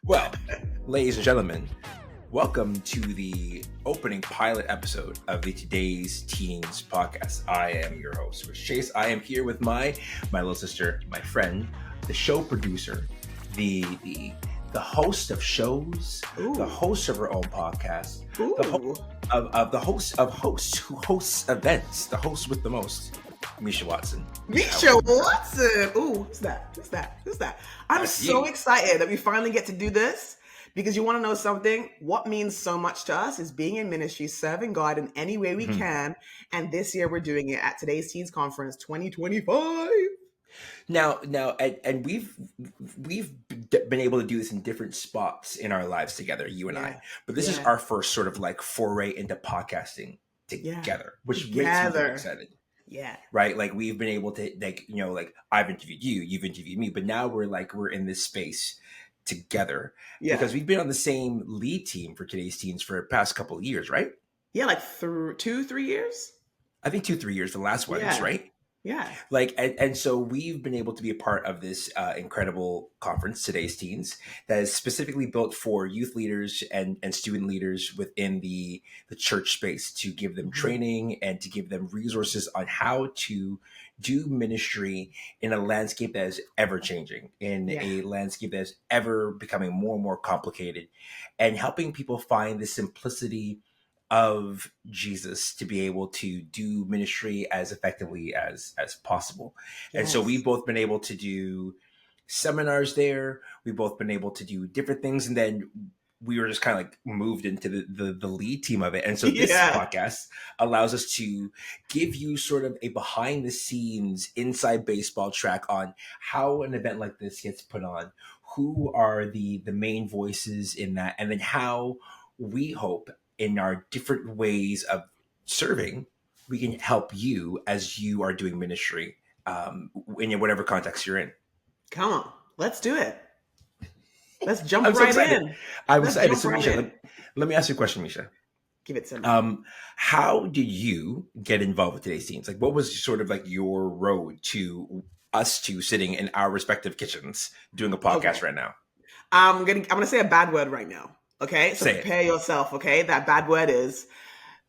Well, ladies and gentlemen, welcome to the opening pilot episode of the Today's Teens podcast. I am your host, Rich Chase. I am here with my little sister, my friend, the show producer, the host of shows, the host of her own podcast, the host of hosts who hosts events, the host with the most, Meisha Watson. Meisha Watson. Ooh, who's that? I'm so excited that we finally get to do this because you want to know something? What means so much to us is being in ministry, serving God in any way we can. And this year we're doing it at Today's Teens Conference 2025. Now, and we've been able to do this in different spots in our lives together, you and I. But this is our first sort of like foray into podcasting together, which makes me very excited. Yeah. Right. Like we've been able to like I've interviewed you, you've interviewed me, but now we're in this space together because we've been on the same lead team for Today's Teens for the past couple of years, right? Yeah. Like through 2-3 years. I think 2-3 years, the last one is right. Yeah. Like, and so we've been able to be a part of this incredible conference, Today's Teens, that is specifically built for youth leaders and student leaders within the church space to give them training and to give them resources on how to do ministry in a landscape that is ever changing, in a landscape that is ever becoming more and more complicated, and helping people find the simplicity of Jesus to be able to do ministry as effectively as possible. And so we've both been able to do seminars there. We've both been able to do different things. And then we were just kind of like moved into the lead team of it. And so this podcast allows us to give you sort of a behind the scenes inside baseball track on how an event like this gets put on, who are the main voices in that, and then how we hope in our different ways of serving, we can help you as you are doing ministry in whatever context you're in. Come on, let's do it. Let's jump in. I'm excited. So, Meisha, let me ask you a question, Meisha. Give it to me. How did you get involved with Today's Teens? Like, what was sort of like your road to us two sitting in our respective kitchens doing a podcast right now? I'm gonna say a bad word right now. Okay, so prepare yourself. Okay, that bad word is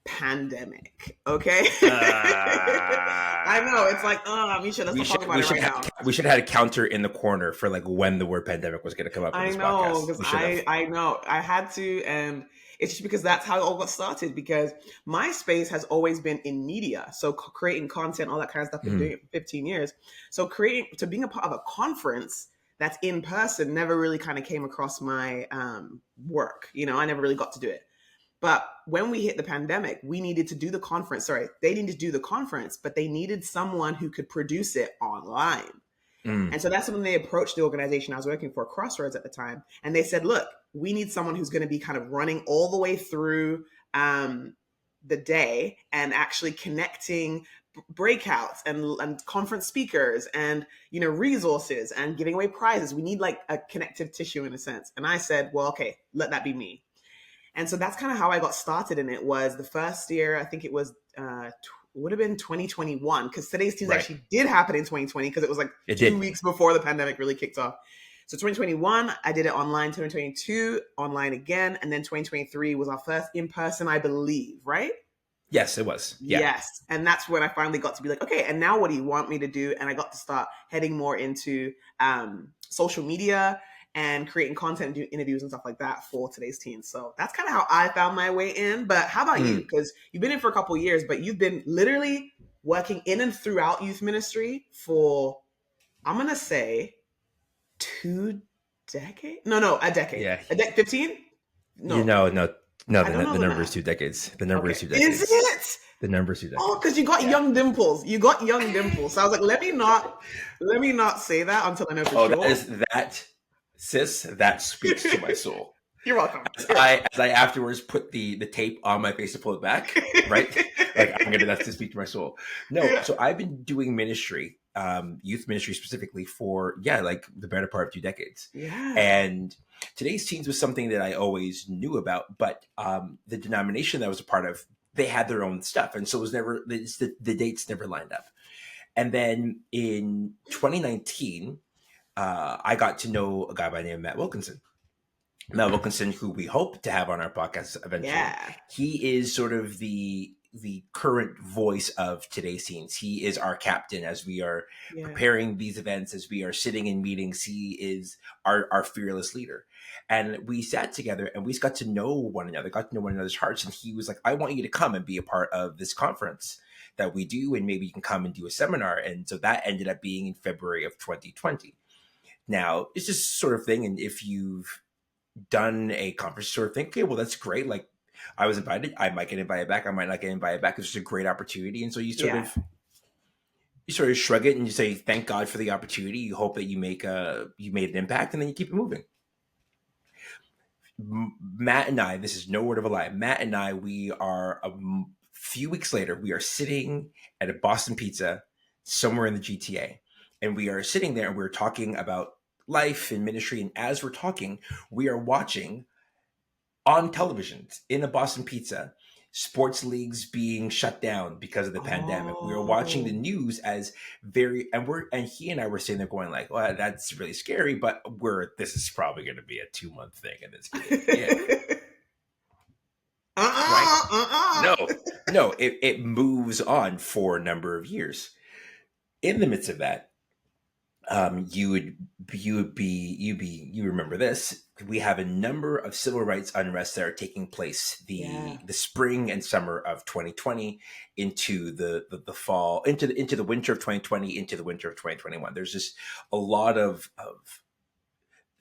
pandemic. Okay, I know it's like, Meisha, let's not talk about it right now. We should have had a counter in the corner for like when the word pandemic was going to come up. In this podcast. I know I had to, and it's just because that's how it all got started. Because my space has always been in media, so creating content, all that kind of stuff. Been doing it for 15 years. So being a part of a conference that's in person never really kind of came across my work. I never really got to do it. But when we hit the pandemic, we needed to do the conference. Sorry, they needed to do the conference, but they needed someone who could produce it online. And so that's when they approached the organization I was working for, Crossroads at the time. And they said, look, we need someone who's going to be kind of running all the way through the day and actually connecting breakouts and conference speakers and resources and giving away prizes. We need like a connective tissue in a sense. And I said, well, okay, let that be me. And so that's kind of how I got started in it. Was the first year, I think it was would have been 2021, because Today's Teens actually did happen in 2020 because it was like 2 weeks before the pandemic really kicked off. So 2021, I did it online. 2022, online again. And then 2023 was our first in-person, I believe, right? Yes, it was. Yeah. Yes. And that's when I finally got to be like, okay, and now what do you want me to do? And I got to start heading more into social media and creating content and doing interviews and stuff like that for Today's Teens. So that's kind of how I found my way in. But how about you? Because you've been in for a couple of years, but you've been literally working in and throughout youth ministry for, I'm going to say, 2 decades? No, a decade. Yeah. 15? No. The number is 2 decades. The number is 2 decades. Is it? The number is 2 decades. Oh, because you got young dimples. So I was like, let me not say that until I know for sure. Sis, that speaks to my soul. You're welcome. As I afterwards put the tape on my face to pull it back, right? Like that's to speak to my soul. No, so I've been doing ministry, youth ministry specifically for like the better part of 2 decades. Yeah. And Today's Teens was something that I always knew about, but the denomination that I was a part of, they had their own stuff, and so it was never the dates never lined up. And then in 2019. I got to know a guy by the name of Matt Wilkinson. Mel Wilkinson, who we hope to have on our podcast eventually. Yeah. He is sort of the current voice of today's teens. He is our captain as we are Yeah. preparing these events, as we are sitting in meetings. He is our fearless leader. And we sat together and we got to know one another, got to know one another's hearts. And he was like, I want you to come and be a part of this conference that we do, and maybe you can come and do a seminar. And so that ended up being in February of 2020. Now, it's this sort of thing. And if you've done a conference, sort of think, okay, well, that's great. Like, I was invited. I might get invited back. I might not get invited back. It's just a great opportunity. And so Yeah. you sort of shrug it and you say, thank God for the opportunity. You hope that you made an impact, and then you keep it moving. Matt and I, this is no word of a lie. Matt and I, we are a few weeks later, we are sitting at a Boston Pizza somewhere in the GTA. And we are sitting there and we're talking about life and ministry. And as we're talking, we are watching on television in a Boston Pizza sports leagues being shut down because of the pandemic. We were watching the Oh. news as and he and I were sitting there going like, well, that's really scary, but this is probably going to be a 2-month thing and it's going to be it. Right? No, it moves on for a number of years. In the midst of that, you remember this. We have a number of civil rights unrest that are taking place the spring and summer of 2020 into the fall, into the winter of 2020, into the winter of 2021. There's just a lot of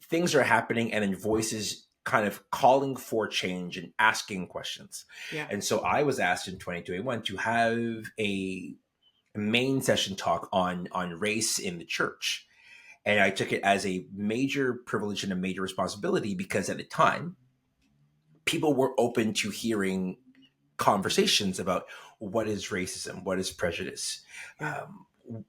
things are happening, and then voices kind of calling for change and asking questions. Yeah. And so I was asked in 2021 to have a main session talk on race in the church. And I took it as a major privilege and a major responsibility because at the time, people were open to hearing conversations about what is racism, what is prejudice,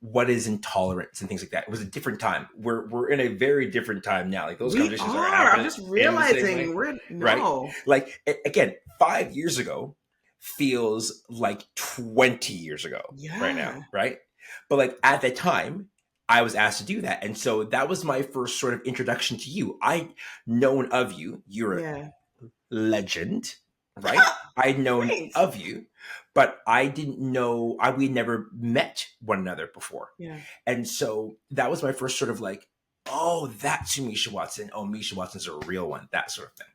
what is intolerance, and things like that. It was a different time. We're in a very different time now. Like those conversations are happening. I'm just realizing right? Like again, 5 years ago feels like 20 years ago right now, right? But like at the time, I was asked to do that. And so that was my first sort of introduction to you. I'd known of you. You're a legend, right? I'd known of you, but I didn't know, we never met one another before. Yeah. And so that was my first sort of like, oh, that's Meisha Watson. Oh, Meisha Watson's a real one, that sort of thing.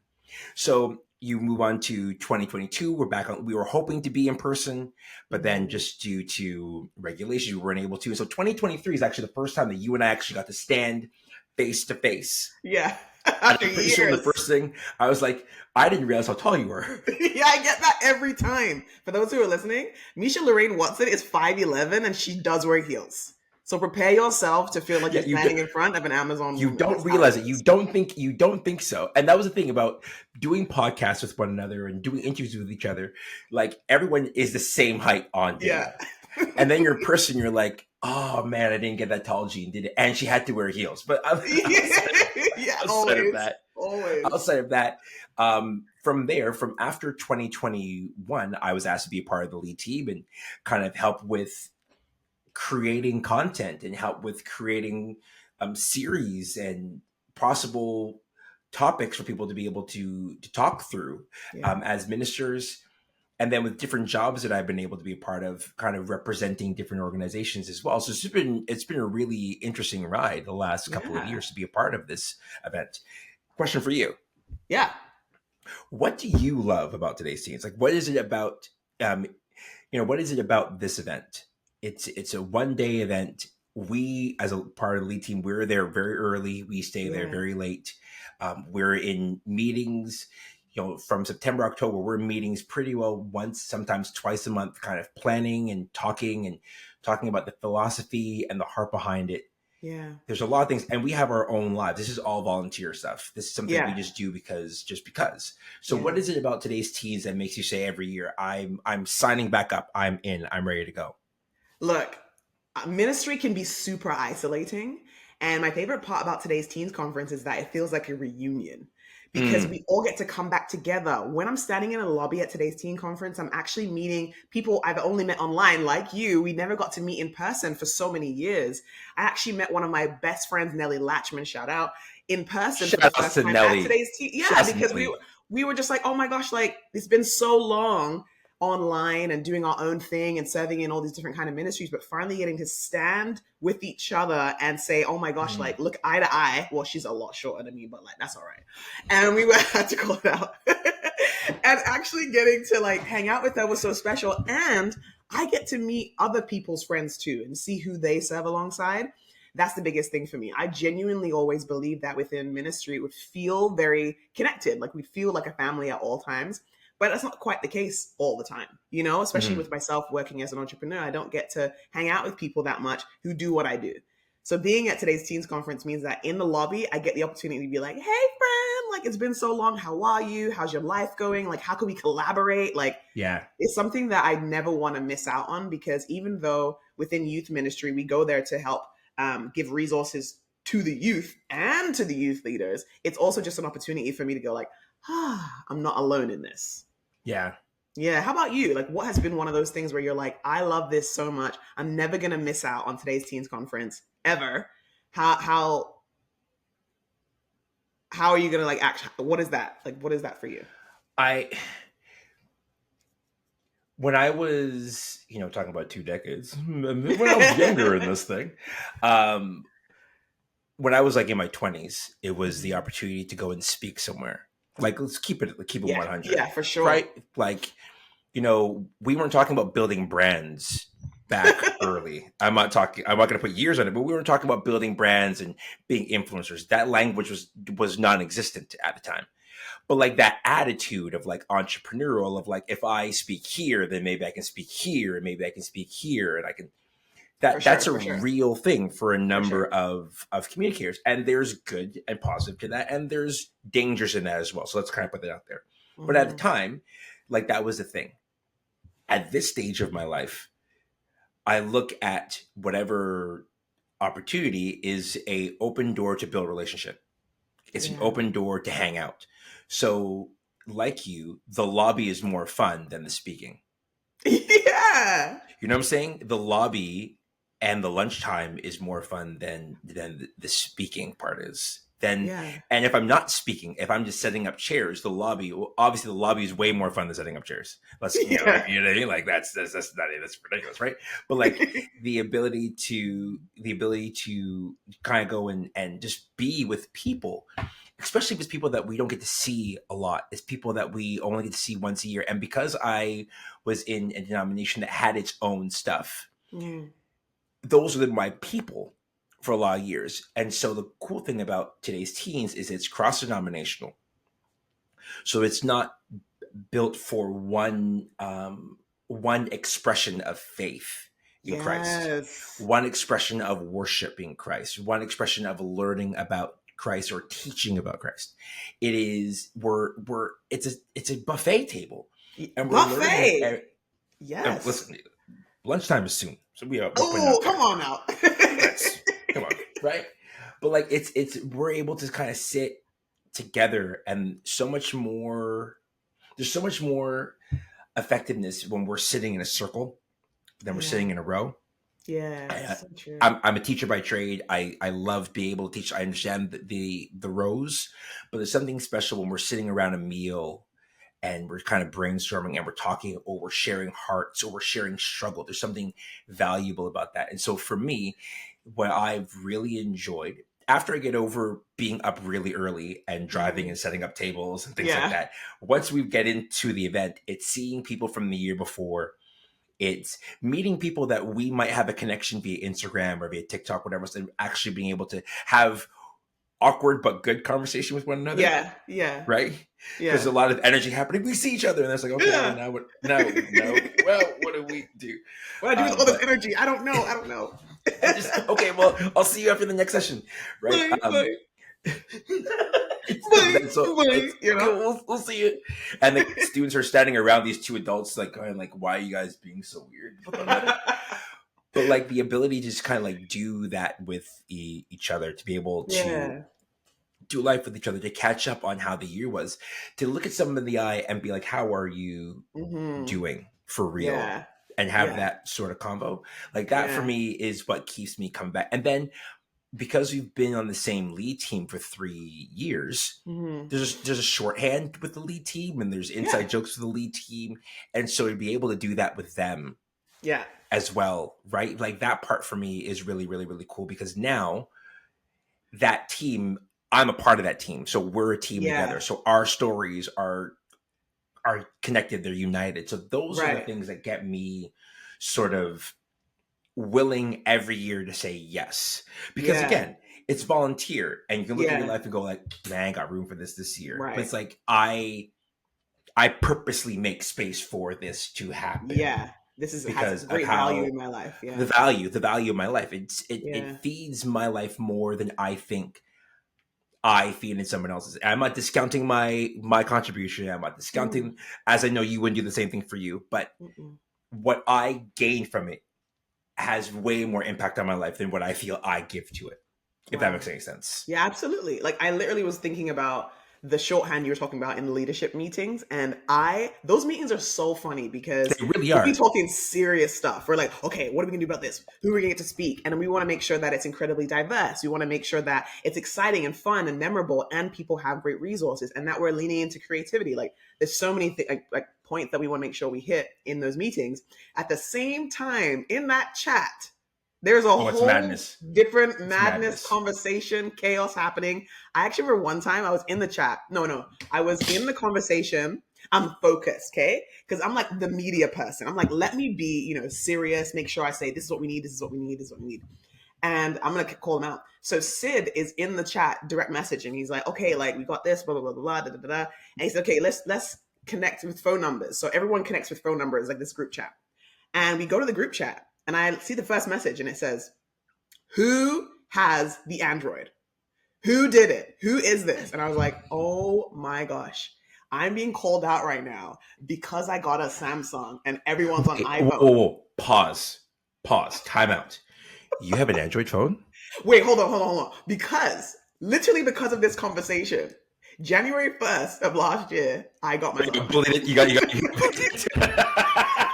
So you move on to 2022. We're back on. We were hoping to be in person, but then just due to regulations, we weren't able to. And so 2023 is actually the first time that you and I actually got to stand face to face. Yeah. I'm pretty sure the first thing I was like, I didn't realize how tall you were. Yeah, I get that every time. For those who are listening, Meisha Lorraine Watson is 5'11" and she does wear heels. So prepare yourself to feel like you're standing in front of an Amazon You woman. don't realize it. You don't think so. And that was the thing about doing podcasts with one another and doing interviews with each other. Like everyone is the same height on video. Yeah. And then you're in person, you're like, oh man, I didn't get that tall. Jean did it. And she had to wear heels. But outside of that, from there, from after 2021, I was asked to be a part of the lead team and kind of help with creating content and help with creating series and possible topics for people to be able to talk through as ministers. And then with different jobs that I've been able to be a part of, kind of representing different organizations as well. So it's been a really interesting ride the last couple of years to be a part of this event. Question for you. Yeah. What do you love about today's teens? Like, what is it about, what is it about this event? It's a one-day event. We, as a part of the lead team, we're there very early. We stay there very late. We're in meetings, from September, October. We're in meetings pretty well once, sometimes twice a month, kind of planning and talking about the philosophy and the heart behind it. Yeah. There's a lot of things, and we have our own lives. This is all volunteer stuff. This is something we just do because. So what is it about today's teens that makes you say every year, I'm signing back up, I'm in, I'm ready to go? Look, ministry can be super isolating. And my favorite part about today's teens conference is that it feels like a reunion because we all get to come back together. When I'm standing in a lobby at today's teen conference, I'm actually meeting people I've only met online, like you. We never got to meet in person for so many years. I actually met one of my best friends, Nellie Latchman, shout out, in person for the Shout out first to time at Nelly. today's tea. Shout Yeah, out to because Nelly. we were just like, oh my gosh, like it's been so long online and doing our own thing and serving in all these different kind of ministries, but finally getting to stand with each other and say, oh my gosh, Mm. like look eye to eye. Well, she's a lot shorter than me, but like that's all right. And we had to call it out. And actually getting to like hang out with her was so special. And I get to meet other people's friends too and see who they serve alongside. That's the biggest thing for me. I genuinely always believe that within ministry, it would feel very connected. Like we feel like a family at all times. But that's not quite the case all the time, you know, especially Mhm. with myself working as an entrepreneur. I don't get to hang out with people that much who do what I do. So being at today's Teens Conference means that in the lobby, I get the opportunity to be like, hey, friend, like it's been so long. How are you? How's your life going? Like, how can we collaborate? Like, Yeah. it's something that I never want to miss out on because even though within youth ministry, we go there to help give resources to the youth and to the youth leaders, it's also just an opportunity for me to go like, I'm not alone in this. Yeah. Yeah. How about you? Like, what has been one of those things where you're like, I love this so much. I'm never going to miss out on today's Teens Conference ever. How are you going to like act? What is that? Like, what is that for you? I when I was, talking about 2 decades, when I was younger in this thing, um, when I was like in my 20s, it was the opportunity to go and speak somewhere. Like, let's keep it Yeah. 100, Yeah, for sure. right? Like, we weren't talking about building brands back early. I'm not going to put years on it, but we weren't talking about building brands and being influencers. That language was non-existent at the time. But like that attitude of like entrepreneurial of like, if I speak here, then maybe I can speak here, and maybe I can speak here, and I can For that's sure. a For sure. real thing for a For number sure. of communicators. And there's good and positive to that, and there's dangers in that as well. So let's kind of put that out there. But at the Mhm. time, like that was the thing. At this stage of my life, I look at whatever opportunity is a open door to build relationship. It's an Yeah. open door to hang out. So, like you, the lobby is more fun than the speaking. Yeah. You know what I'm saying? The lobby and the lunchtime is more fun than the speaking part is. Then, Yeah. and if I'm not speaking, if I'm just setting up chairs, obviously the lobby is way more fun than setting up chairs. Yeah. You know what I mean? Like that's ridiculous, right? But like the ability to kind of go and just be with people, especially if it's people that we don't get to see a lot. It's people that we only get to see once a year. And because I was in a denomination that had its own stuff, Mm. those were my people for a lot of years. And so the cool thing about today's teens is it's cross denominational. So it's not built for one expression of faith in Christ, Yes. one expression of worshiping Christ, one expression of learning about Christ or teaching about Christ. It is it's a buffet table, and we're learning. Buffet. And Yes. listen, lunchtime is soon, so we're putting Oh, out come there. on now. Let's come on, right? But like it's we're able to kind of sit together, and so much more. There's so much more effectiveness when we're sitting in a circle than we're Yeah. sitting in a row. I, Yes. So true. I'm a teacher by trade. I love being able to teach. I understand the rows, but there's something special when we're sitting around a meal and we're kind of brainstorming and we're talking, or we're sharing hearts, or we're sharing struggle. There's something valuable about that. And so for me, what I've really enjoyed after I get over being up really early and driving Mhm. and setting up tables and things like Yeah. that, once we get into the event, it's seeing people from the year before. It's meeting people that we might have a connection via Instagram or via TikTok, whatever, and actually being able to have awkward but good conversation with one another, Yeah. Yeah. right? Because Yeah. a lot of energy happening. We see each other, and it's like, okay, well Yeah. now what? No. Well, what do we do? What I do with all this But energy? I don't know. I don't know. I just okay. Well, I'll see you after the next session, right? Bye. Bye. But Bye. then, so Bye. it's You okay. know. We'll see you. And the students are standing around these two adults, like going, like, why are you guys being so weird with one another? But like the ability to just kind of like do that with each other, to be able to Yeah. do life with each other, to catch up on how the year was, to look at someone in the eye and be like, how are you Hmm. doing for real? Yeah. And have Yeah. that sort of convo. Like that for Yeah. me is what keeps me coming back. And then because we've been on the same lead team for 3 years, Hmm. there's a shorthand with the lead team, and there's Yeah. inside jokes with the lead team, and so to be able to do that with them Yeah. as well, right? Like that part for me is really, really, really cool because now that team, I'm a part of that team, so we're a team together. Yeah. So our stories are connected, they're united. So those are the Right. things that get me sort of willing every year to say yes, because Yeah. again, it's volunteer and you can look at your Yeah. life and go like, man, I ain't got room for this year, but Right. it's like I purposely make space for this to happen Yeah. This is has because of great value in how my life. the Yeah. value of my life, it Yeah. feeds my life more than I think I feed in someone else's. I'm not discounting my contribution, I'm not Mm. discounting, as I know you wouldn't do the same thing for you, but Mm-mm. what I gain from it has way more impact on my life than what I feel I give to it, if that Wow. makes any sense. Yeah, absolutely. Like I literally was thinking about the shorthand you were talking about in the leadership meetings, and I those meetings are so funny because They really we'll be are. talking serious stuff. We're like, okay, what are we gonna do about this? Who are we gonna get to speak? And we want to make sure that it's incredibly diverse. We want to make sure that it's exciting and fun and memorable, and people have great resources, and that we're leaning into creativity. Like there's so many like points that we want to make sure we hit in those meetings. At the same time, in that chat, there's a Oh, it's whole madness. different It's madness, madness. conversation, chaos happening. I actually remember one time I was in the chat. No, I was in the conversation. I'm focused, okay? Because I'm like the media person. I'm like, let me be, serious. Make sure I say this is what we need. This is what we need. This is what we need. And I'm gonna call him out. So Sid is in the chat, direct messaging. He's like, okay, like we got this, blah blah blah blah blah da da da. And he said, okay, let's connect with phone numbers. So everyone connects with phone numbers, like this group chat. And we go to the group chat, and I see the first message, and it says, who has the Android? Who did it? Who is this? And I was like, oh my gosh, I'm being called out right now because I got a Samsung and everyone's on Wait, whoa, iPhone. whoa, whoa. Pause. Time out. You have an Android phone? Wait, hold on. Literally because of this conversation, January 1st of last year, I got Wait, you myself. bullied it. You got.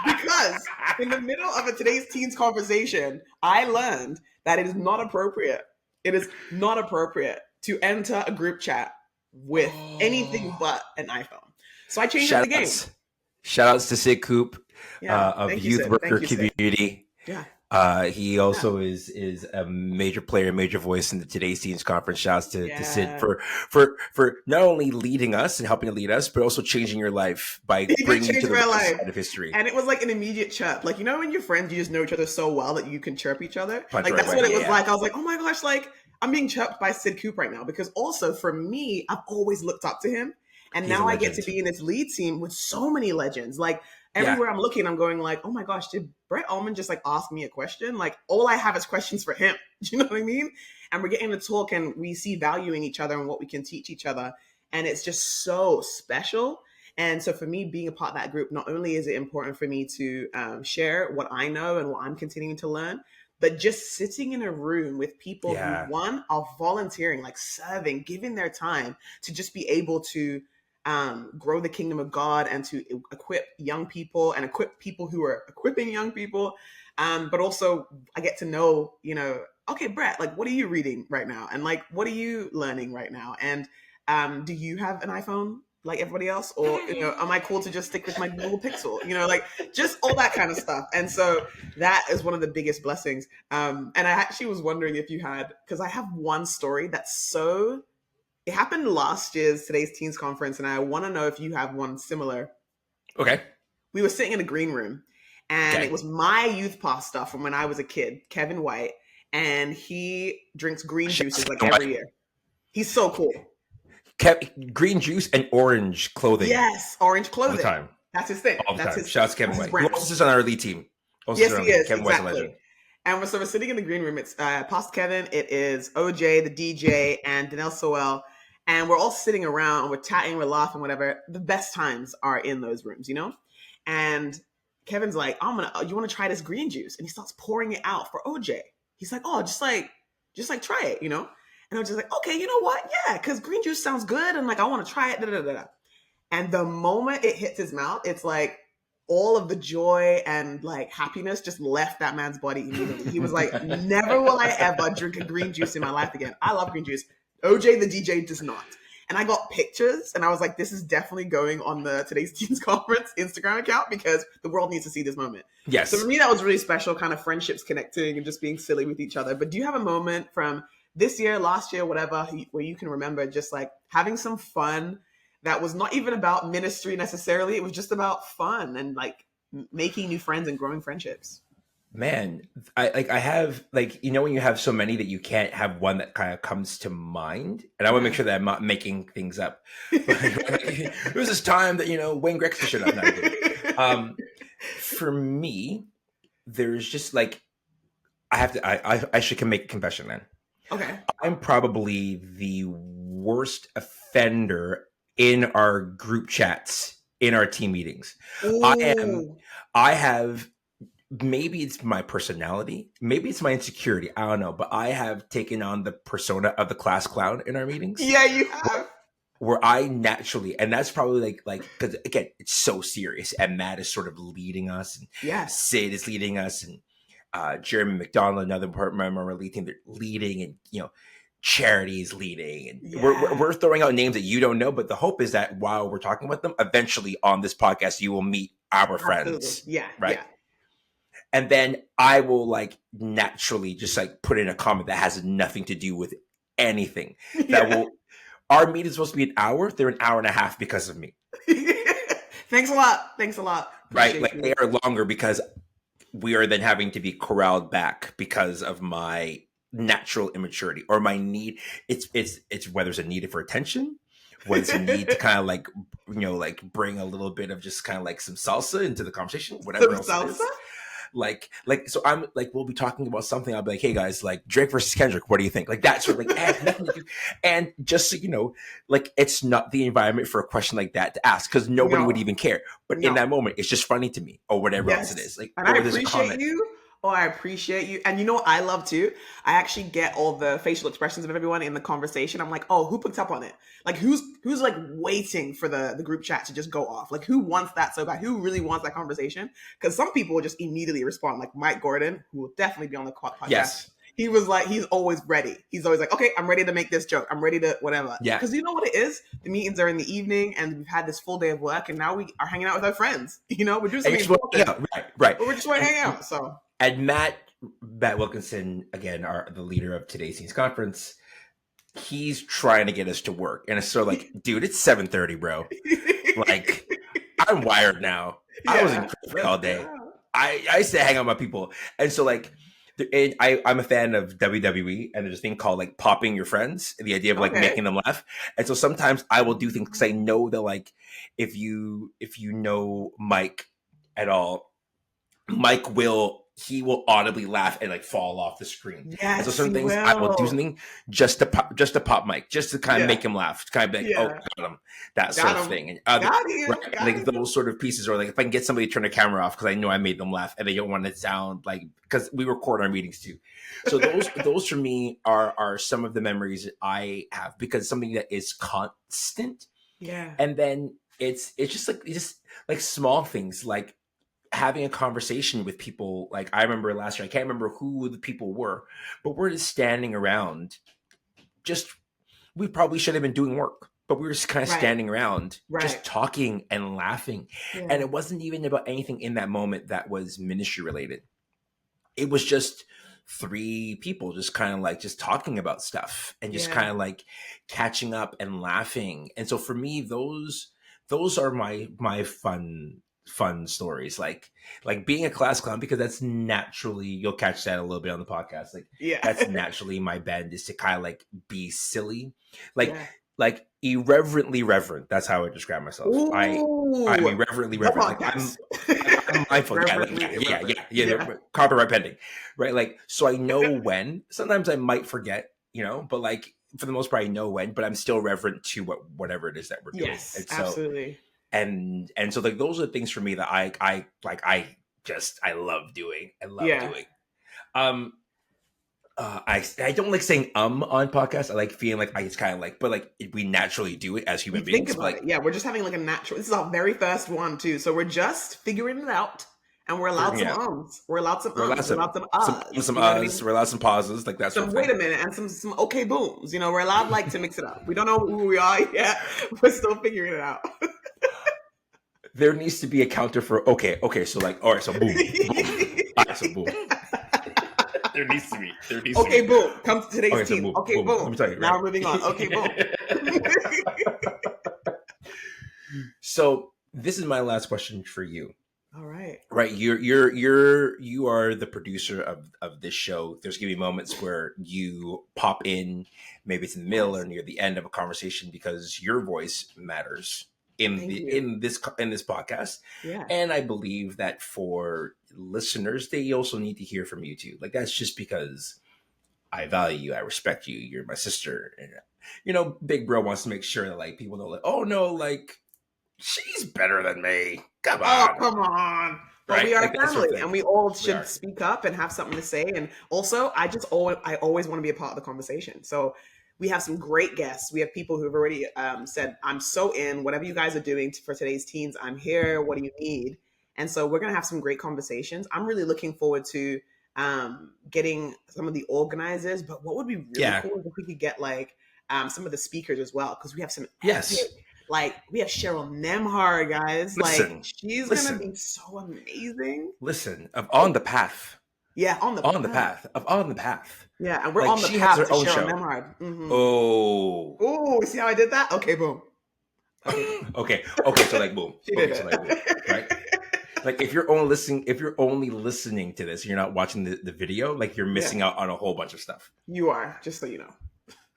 Because in the middle of today's teens conversation, I learned that it is not appropriate. It is not appropriate to enter a group chat with anything Oh. but an iPhone. So I changed up the Shout game. outs. Shout outs to Sid Coop Yeah. of the Thank you, youth Sid. worker Thank you, Sid. community. Yeah. He Yeah. also is a major player, major voice in the Today's Teens conference. Shouts to Sid Yeah. for not only leading us and helping to lead us, but also changing your life by He did bringing you change to the my right life. side of history. And it was like an immediate chirp. Like, when your friends, you just know each other so well that you can chirp each other. Punch Like, right that's away. what it was Yeah, like. I was like, oh my gosh, like, I'm being chirped by Sid Coop right now. Because also for me, I've always looked up to him. And he's a now I get to legend. be in this lead team with so many legends. Like, Yeah, everywhere I'm looking, I'm going like, oh my gosh, did Brett Ullman just like ask me a question? Like, all I have is questions for him. Do you know what I mean? And we're getting to talk and we see value in each other and what we can teach each other. And it's just so special. And so for me, being a part of that group, not only is it important for me to share what I know and what I'm continuing to learn, but just sitting in a room with people who, yeah, one, are volunteering, like serving, giving their time to just be able to grow the kingdom of God and to equip young people and equip people who are equipping young people. But also, I get to know, okay, Brett, like, what are you reading right now? And like, what are you learning right now? And do you have an iPhone like everybody else? Or, am I cool to just stick with my Google Pixel? Like just all that kind of stuff. And so that is one of the biggest blessings. And I actually was wondering if you had, because I have one story that's so, it happened last year's Today's Teens conference. And I want to know if you have one similar. okay, We were sitting in a green room and it okay. was my youth pastor from when I was a kid, Kevin White. And he drinks green Shouts juices to like Kevin every White. year. He's so cool. Green juice and orange clothing Yes, orange all the clouthing. time, That's his thing. all the That's time. his Shouts to Kevin that's his White, who brand. also sits on our lead team. Also sits Yes, on he our lead team. is Kevin White's a exactly. legend. And we're sitting in the green room. It's Pastor Kevin. It is OJ, the DJ, and Danelle Sowell. And we're all sitting around and we're chatting, we're laughing, whatever. The best times are in those rooms, And Kevin's like, you want to try this green juice? And he starts pouring it out for OJ. He's like, oh, just like try it. And I was just like, okay, you know what? Yeah, because green juice sounds good. And like, I want to try it. Da, da, da, da. And the moment it hits his mouth, it's like, all of the joy and like happiness just left that man's body immediately. He was like, never will I ever drink a green juice in my life again. I love green juice. OJ, the DJ, does not. And I got pictures and I was like, this is definitely going on the Today's Teens Conference Instagram account because the world needs to see this moment. Yes. So for me, that was really special, kind of friendships connecting and just being silly with each other. But do you have a moment from this year, last year, whatever, where you can remember just like having some fun that was not even about ministry necessarily? It was just about fun and like making new friends and growing friendships. Man, I have like, you know, when you have so many that you can't have one that kind of comes to mind, and I want to make sure that I'm not making things up. There was this time that, you know, Wayne Gretzky showed up. For me, there's just like I should can make a confession then. Okay. I'm probably the worst offender in our group chats in our team meetings. Ooh. I have, maybe it's my personality, maybe it's my insecurity, I don't know, but I have taken on the persona of the class clown in our meetings. Yeah, you have. Where I naturally, and that's probably like, because again, it's so serious, and Matt is sort of leading us, and Yes. Sid is leading us, and Jeremy McDonald, another member of the team, they're leading, and you know, Charity's leading, and we're throwing out names that you don't know, but the hope is that while we're talking about them, eventually on this podcast, you will meet our friends. Yeah. Right. Yeah. And then I will like naturally just like put in a comment that has nothing to do with anything. That will, our meeting is supposed to be an hour. They're an hour and a half because of me. Thanks a lot. Thanks a lot. Appreciate right. Like they are longer because we are then having to be corralled back because of my natural immaturity or my need. It's whether there's a need for attention, whether it's a need to kind of like, you know, like bring a little bit of just kind of like some salsa into the conversation, whatever else it is. Like, so I'm like, we'll be talking about something. I'll be like, hey guys, like Drake versus Kendrick, what do you think? Like that's sort of like, has nothing to do. And just so you know, like it's not the environment for a question like that to ask because nobody would even care. But in that moment, it's just funny to me or whatever else it is. Like, and I appreciate you. Oh, I appreciate you. And you know what I love too? I actually get all the facial expressions of everyone in the conversation. I'm like, oh, who picked up on it? Like who's like waiting for the group chat to just go off? Like who wants that so bad? Who really wants that conversation? Because some people will just immediately respond. Like Mike Gordon, who will definitely be on the podcast. Yes. He was like, he's always ready. He's always like, okay, I'm ready to make this joke. I'm ready to whatever. Yeah. Because you know what it is? The meetings are in the evening and we've had this full day of work and now we are hanging out with our friends. You know, we're doing something important. Right. But we're just want to hang out. So. And Matt Wilkinson, again, the leader of Today's Teens Conference, he's trying to get us to work. And it's sort of like, dude, it's 7:30, bro. Like, I'm wired now. Yeah, I was in Christmas all day. I used to hang out with my people. And so, like, I'm a fan of WWE, and there's a thing called, like, popping your friends, the idea of, like, making them laugh. And so sometimes I will do things because I know that, like, if you know Mike at all, Mike will audibly laugh and like fall off the screen. Yes, and so certain things I will do something just to pop Mike, just to kind of make him laugh, to kind of be like, oh, got him, that sort of thing. And like those sort of pieces, or like if I can get somebody to turn the camera off because I know I made them laugh and they don't want it to sound like, because we record our meetings too. So those for me are some of the memories I have, because something that is constant. Yeah. And then it's just like small things, like having a conversation with people. Like I remember last year, I can't remember who the people were, but we're just standing around. We probably should have been doing work, but we were just kind of standing around, just talking and laughing. Yeah. And it wasn't even about anything in that moment that was ministry related. It was just three people just kind of like just talking about stuff and just kind of like catching up and laughing. And so for me, those are my fun stories, like being a class clown, because that's naturally, you'll catch that a little bit on the podcast, like that's naturally my bend, is to kind of like be silly, like irreverently reverent. That's how I describe myself. I'm irreverently reverent. Like I'm mindful. Copyright pending, right? Like, so I know when. Sometimes I might forget, but like for the most part I know when, but I'm still reverent to whatever it is that we're doing. Yes, and so, absolutely. And so like those are the things for me that I love doing. I love doing. I don't like saying on podcasts. I like feeling like I just kind of like, but like we naturally do it as We human think beings. But about it. like Yeah, we're just having like a natural. This is our very first one too, so we're just figuring it out, and we're allowed figuring it some out. ums. We're allowed some We're allowed ums. We're allowed some some uhs. You know what I mean? we're allowed some pauses, like that sort Some of wait thing. a minute and some okay booms. You know, we're allowed like to mix it up. We don't know who we are yet. We're still figuring it out. There needs to be a counter for okay. So like, all right, so boom, boom. All right, so boom. There needs to be. There needs to Okay, be. boom. Come to today's Okay, so team. boom, Okay, boom. Let boom. me tell you, Now right? we're moving on. Okay, boom. So this is my last question for you. All right. Right, you are the producer of this show. There's gonna be moments where you pop in, maybe it's in the middle or Yes. near the end of a conversation because your voice matters Thank you. in this podcast. Yeah. And I believe that for listeners, they also need to hear from you too. Like that's just because I value you, I respect you. You're my sister, and Big Bro wants to make sure that like people know, like, oh no, like she's better than me. Come Oh, on, come on. But right? we are Like a that sort of family thing. and we all We should are. speak up and have something to say. And also, I always want to be a part of the conversation. So we have some great guests. We have people who've already said, I'm so in, whatever you guys are doing for today's teens, I'm here. What do you need? And so we're going to have some great conversations. I'm really looking forward to getting some of the organizers. But what would be really Yeah. cool is if we could get like some of the speakers as well, because we have some epic, Yes. like we have Cheryl Nemhard, guys. Like Listen. she's gonna Listen. be so amazing. Listen. Of on the path. Yeah, on the On the path. path. Of on the path. Yeah, and we're Like on the she has path her to own Cheryl show. Nemhard. Mm-hmm. Oh. Oh, see how I did that? Okay, boom. Okay, boom. Okay. Okay. So like boom. She did Okay. So like boom. Right. it. Like if you're only listening to this, you're not watching the video. Like you're Yeah, missing out on a whole bunch of stuff. you are. Just so you know.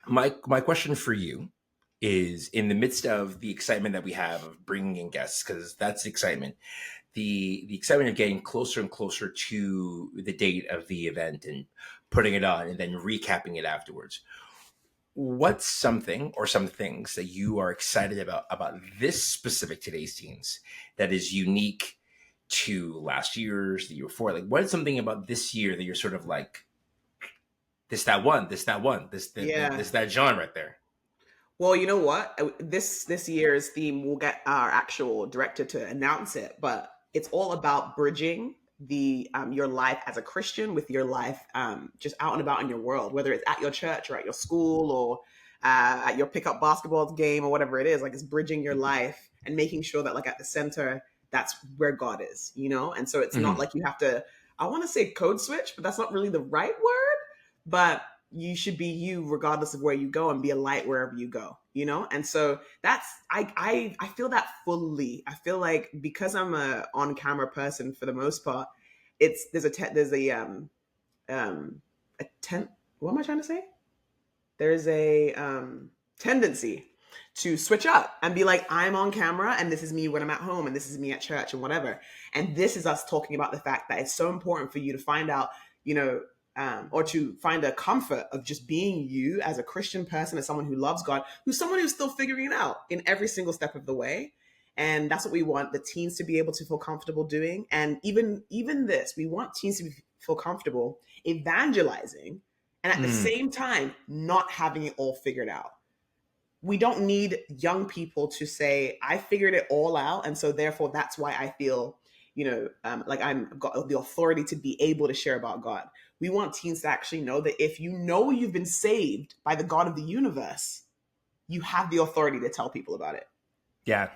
My question for you is in the midst of the excitement that we have of bringing in guests, because that's the excitement, the excitement of getting closer and closer to the date of the event and putting it on and then recapping it afterwards. What's something or some things that you are excited about this specific today's teens that is unique to last year's, the year before? Like, what is something about this year that you're sort of like, Yeah. this that John right there? Well, you know what? This year's theme, we'll get our actual director to announce it, but it's all about bridging the your life as a Christian with your life just out and about in your world, whether it's at your church or at your school or at your pickup basketball game or whatever it is. Like it's bridging your life and making sure that like at the center, that's where God is, you know. And so it's not Mhm. like you have to. I want to say code switch, but that's not really the right word. But you should be you regardless of where you go and be a light wherever you go, you know. And so that's I feel that fully. I feel like because I'm a on camera person for the most part, it's there's a ten what am I trying to say, there's a tendency to switch up and be like, I'm on camera and this is me when I'm at home and this is me at church and whatever. And this is us talking about the fact that it's so important for you to find out, you know, or to find a comfort of just being you as a Christian person, as someone who loves God, who's someone who's still figuring it out in every single step of the way. And that's what we want the teens to be able to feel comfortable doing. And even this, we want teens to feel comfortable evangelizing and at the Mm. same time not having it all figured out. We don't need young people to say, I figured it all out. And so therefore that's why I feel, you know, like I'm got the authority to be able to share about God. We want teens to actually know that if you know you've been saved by the God of the universe, you have the authority to tell people about it. Yeah.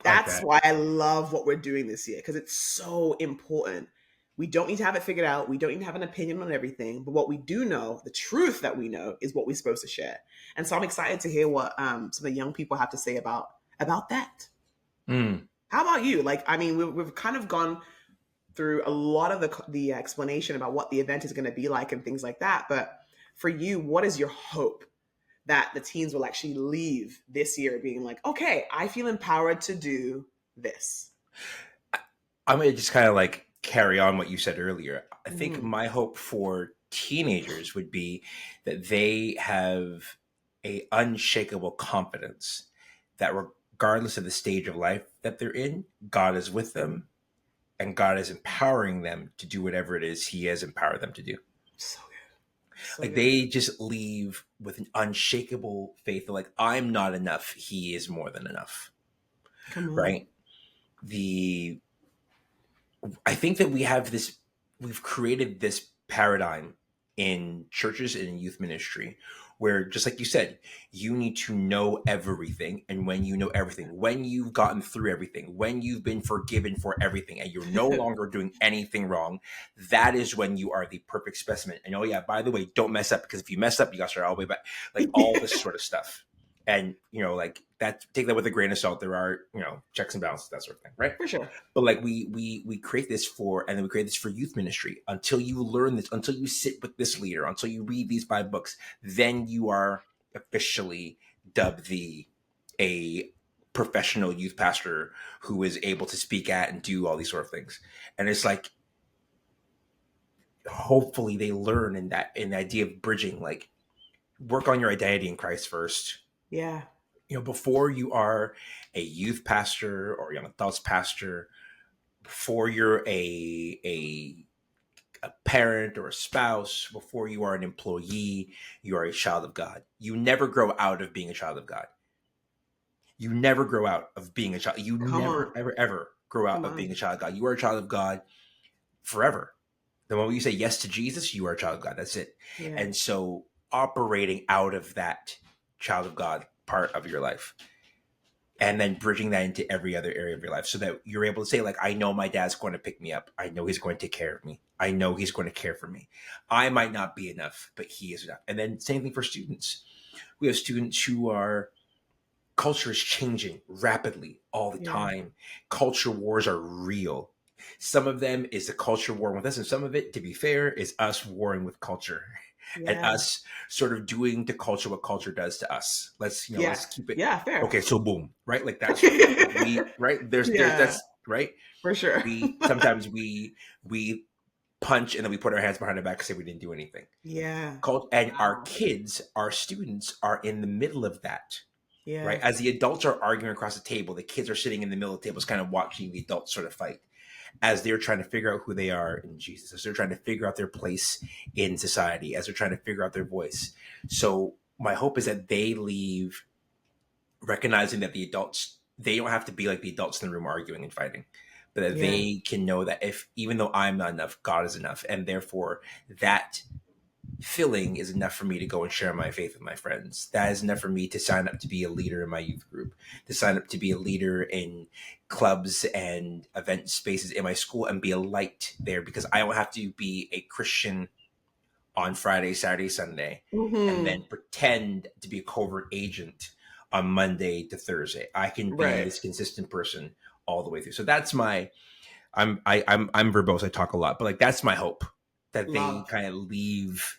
I like That's that. why I love what we're doing this year, because it's so important. We don't need to have it figured out. We don't need to have an opinion on everything. But what we do know, the truth that we know, is what we're supposed to share. And so I'm excited to hear what some of the young people have to say about that. Mm. How about you? Like, I mean, we've kind of gone through a lot of the explanation about what the event is going to be like and things like that. But for you, what is your hope that the teens will actually leave this year being like, okay, I feel empowered to do this? I'm going to just kind of like carry on what you said earlier. I think Mm, my hope for teenagers would be that they have a unshakable confidence that regardless of the stage of life that they're in, God is with them and God is empowering them to do whatever it is he has empowered them to do. so good. So Like good. they just leave with an unshakable faith of like, I'm not enough. He is more than enough. Come on. Right. The I think that we've created this paradigm in churches and in youth ministry where, just like you said, you need to know everything. And when you know everything, when you've gotten through everything, when you've been forgiven for everything, and you're no longer doing anything wrong, that is when you are the perfect specimen. And oh, yeah, by the way, don't mess up, because if you mess up, you got to start all the way back. Like all this sort of stuff. And, like that, take that with a grain of salt. There are, checks and balances, that sort of thing. Right. For sure. But like we create this and then we create this for youth ministry. Until you learn this, until you sit with this leader, until you read these 5 books, then you are officially dubbed a professional youth pastor who is able to speak at and do all these sort of things. And it's like, hopefully they learn in the idea of bridging, like, work on your identity in Christ first. Yeah. Before you are a youth pastor or young adults pastor, before you're a parent or a spouse, before you are an employee, you are a child of God. You never grow out of being a child of God. You never grow out of being a child. You Come never, on. ever, ever grow out Come of being on. a child of God. You are a child of God forever. The moment you say yes to Jesus, you are a child of God. That's it. Yeah. And so operating out of that child of God part of your life, and then bridging that into every other area of your life, so that you're able to say, like, I know my dad's going to pick me up. I know he's going to take care of me. I know he's going to care for me. I might not be enough, but he is enough. And then same thing for students. We have students who are, culture is changing rapidly all the Yeah. time. Culture wars are real. Some of them is the culture war with us, and some of it, to be fair, is us warring with culture, and Yeah. us sort of doing to culture what culture does to us. Let's Yeah. let's keep it. Yeah. Fair. Okay, so boom, right? Like that sort of thing. Like we, right? There's Yeah. that's right. For sure. We sometimes we punch and then we put our hands behind our back and say we didn't do anything. Yeah. And our Wow. kids, our students are in the middle of that. Right? Yeah. As the adults are arguing across the table, the kids are sitting in the middle of the tables, kind of watching the adults sort of fight, as they're trying to figure out who they are in Jesus, as they're trying to figure out their place in society, as they're trying to figure out their voice. So my hope is that they leave recognizing that the adults, they don't have to be like the adults in the room arguing and fighting, but that Yeah. they can know that, if even though I'm not enough, God is enough. And therefore that filling is enough for me to go and share my faith with my friends. That is enough for me to sign up to be a leader in my youth group, to sign up to be a leader in clubs and event spaces in my school, and be a light there, because I don't have to be a Christian on Friday, Saturday, Sunday, and Hmm. then pretend to be a covert agent on Monday to Thursday. I can be Right. this consistent person all the way through. So that's my, I'm verbose. I talk a lot, but like that's my hope, that they Love. kind of leave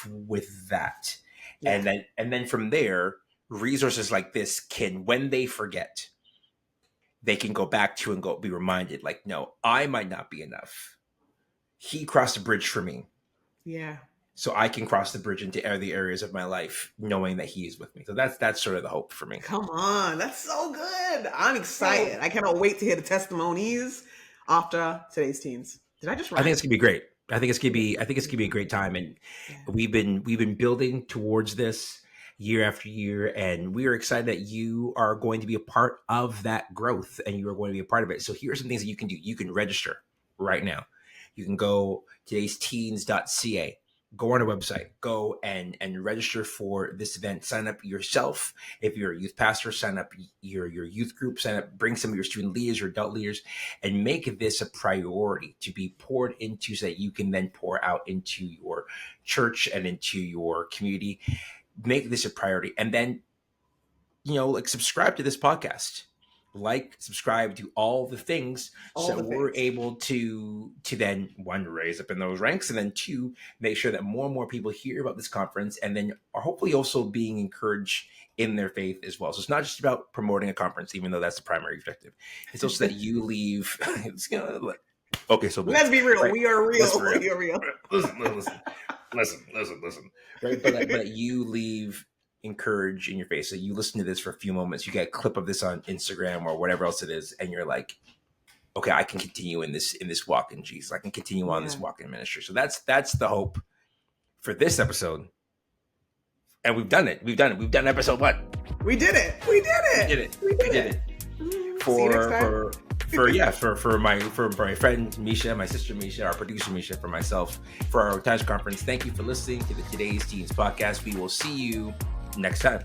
with that. Yeah. And then from there, resources like this can, when they forget, they can go back to and go be reminded, like, no, I might not be enough. He crossed a bridge for me, Yeah. so I can cross the bridge into other areas of my life, knowing that he is with me. So that's sort of the hope for me. Come on. That's so good. I'm Oh, excited. I cannot wait to hear the testimonies after today's teens. Did I just I think rhyme? it's gonna be great. Today's I think it's gonna be a great teens. time, and Yeah. we've been building towards this year after year, and we are excited that you are going to be a part of that growth, and you are going to be a part of it. So here are some things that you can do. You can register right now. You can go todaysteens.ca, go on our website, go and register for this event. Sign up yourself. If you're a youth pastor, sign up your youth group, sign up, bring some of your student leaders or adult leaders, and make this a priority to be poured into, so that you can then pour out into your church and into your community. Make this a priority. And then, like, subscribe to this podcast, like, subscribe to all the things, All so the that we're things. able to then, one, raise up in those ranks, and then two, make sure that more and more people hear about this conference, and then are hopefully also being encouraged in their faith as well. So it's not just about promoting a conference, even though that's the primary objective. It's also that you leave okay, so boom, Let's be real. right? We are Let's real. for real. We are real. Listen, right? But you leave encourage in your face. So you listen to this for a few moments, you get a clip of this on Instagram or whatever else it is, and you're like, okay, I can continue in this walk in Jesus. I can continue on this Yeah. walk in ministry. So that's the hope for this episode. And we've done it. We've done episode what? We did it. We did it. We did it. See you next time. For my friend Meisha, my sister Meisha, our producer Meisha, for myself, for our Times Conference. Thank you for listening to the Today's Teens podcast. We will see you next time.